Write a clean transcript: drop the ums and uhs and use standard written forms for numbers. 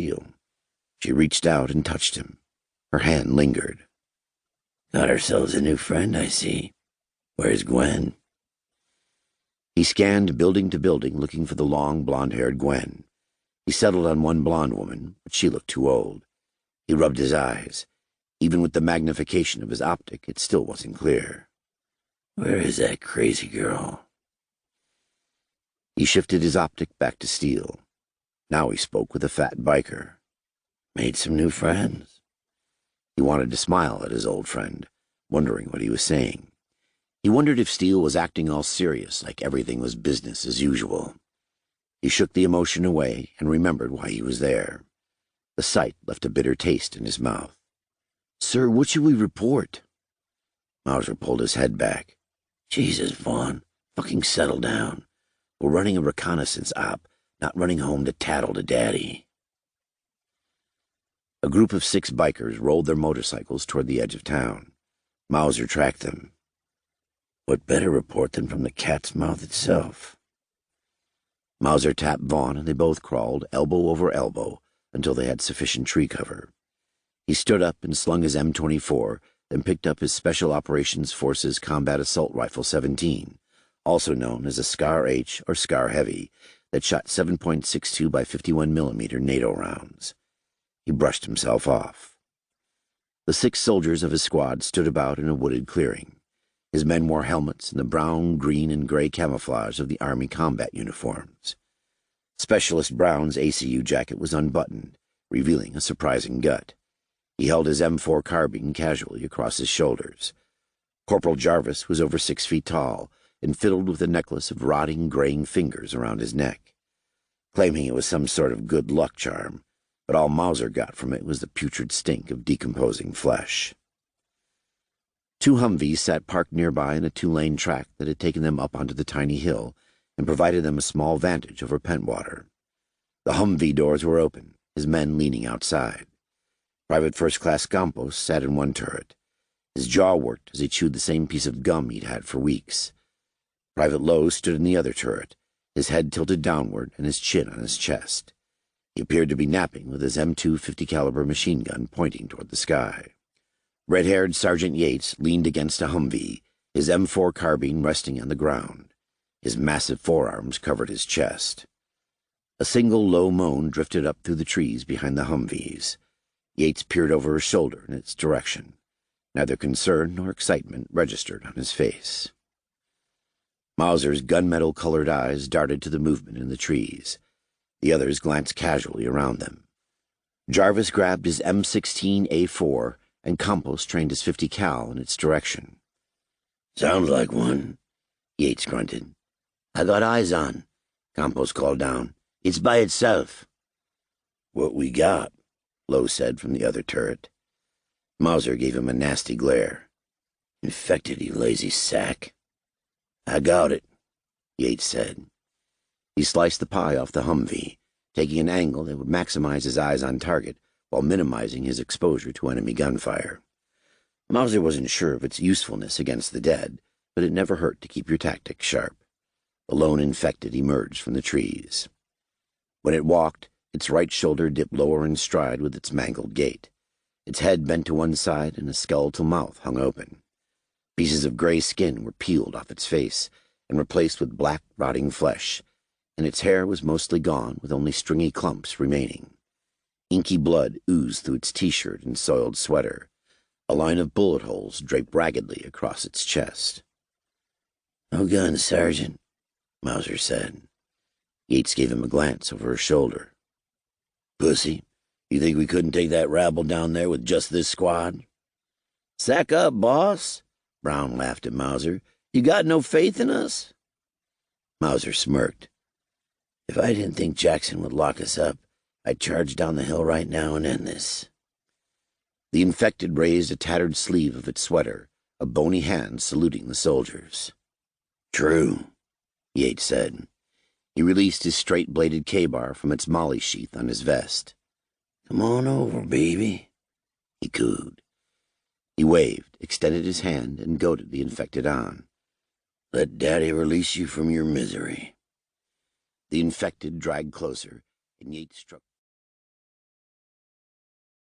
Steele. She reached out and touched him. Her hand lingered. Got ourselves a new friend, I see. Where's Gwen? He scanned building to building, looking for the long, blonde-haired Gwen. He settled on one blonde woman, but she looked too old. He rubbed his eyes. Even with the magnification of his optic, it still wasn't clear. Where is that crazy girl? He shifted his optic back to Steele. Now he spoke with a fat biker. Made some new friends? He wanted to smile at his old friend, wondering what he was saying. He wondered if Steele was acting all serious, like everything was business as usual. He shook the emotion away and remembered why he was there. The sight left a bitter taste in his mouth. Sir, what should we report? Mauser pulled his head back. Jesus, Vaughn, fucking settle down. We're running a reconnaissance op, not running home to tattle to Daddy. A group of 6 bikers rolled their motorcycles toward the edge of town. Mauser tracked them. What better report than from the cat's mouth itself? Mauser tapped Vaughn, and they both crawled, elbow over elbow, until they had sufficient tree cover. He stood up and slung his M24, then picked up his Special Operations Forces Combat Assault Rifle 17, also known as a Scar H or Scar Heavy, that shot 7.62 by 51 mm NATO rounds. He brushed himself off. The 6 soldiers of his squad stood about in a wooded clearing. His men wore helmets and the brown, green, and gray camouflage of the Army combat uniforms. Specialist Brown's ACU jacket was unbuttoned, revealing a surprising gut. He held his M4 carbine casually across his shoulders. Corporal Jarvis was over 6 feet tall and fiddled with a necklace of rotting, graying fingers around his neck, claiming it was some sort of good luck charm, but all Mauser got from it was the putrid stink of decomposing flesh. 2 Humvees sat parked nearby in a 2-lane track that had taken them up onto the tiny hill and provided them a small vantage over Pentwater. The Humvee doors were open, his men leaning outside. Private First Class Campos sat in one turret. His jaw worked as he chewed the same piece of gum he'd had for weeks. Private Lowe stood in the other turret, his head tilted downward and his chin on his chest. He appeared to be napping with his M2 50-caliber machine gun pointing toward the sky. Red-haired Sergeant Yates leaned against a Humvee, his M4 carbine resting on the ground. His massive forearms covered his chest. A single low moan drifted up through the trees behind the Humvees. Yates peered over his shoulder in its direction. Neither concern nor excitement registered on his face. Mauser's gunmetal-colored eyes darted to the movement in the trees. The others glanced casually around them. Jarvis grabbed his M16A4, and Campos trained his 50 cal in its direction. Sounds like one, Yates grunted. I got eyes on, Campos called down. It's by itself. What we got, Lowe said from the other turret. Mauser gave him a nasty glare. Infected, you lazy sack. I got it, Yates said. He sliced the pie off the Humvee, taking an angle that would maximize his eyes on target while minimizing his exposure to enemy gunfire. Mauser wasn't sure of its usefulness against the dead, but it never hurt to keep your tactics sharp. The lone infected emerged from the trees. When it walked, its right shoulder dipped lower in stride with its mangled gait. Its head bent to one side and a skeletal mouth hung open. Pieces of gray skin were peeled off its face and replaced with black, rotting flesh, and its hair was mostly gone with only stringy clumps remaining. Inky blood oozed through its t-shirt and soiled sweater. A line of bullet holes draped raggedly across its chest. No gun, Sergeant, Mauser said. Yates gave him a glance over his shoulder. Pussy, you think we couldn't take that rabble down there with just this squad? Sack up, boss, Brown laughed at Mauser. You got no faith in us? Mauser smirked. If I didn't think Jackson would lock us up, I'd charge down the hill right now and end this. The infected raised a tattered sleeve of its sweater, a bony hand saluting the soldiers. True, Yates said. He released his straight-bladed K-bar from its molly sheath on his vest. Come on over, baby, he cooed. He waved, extended his hand, and goaded the infected on. Let Daddy release you from your misery. The infected dragged closer, and Yates struck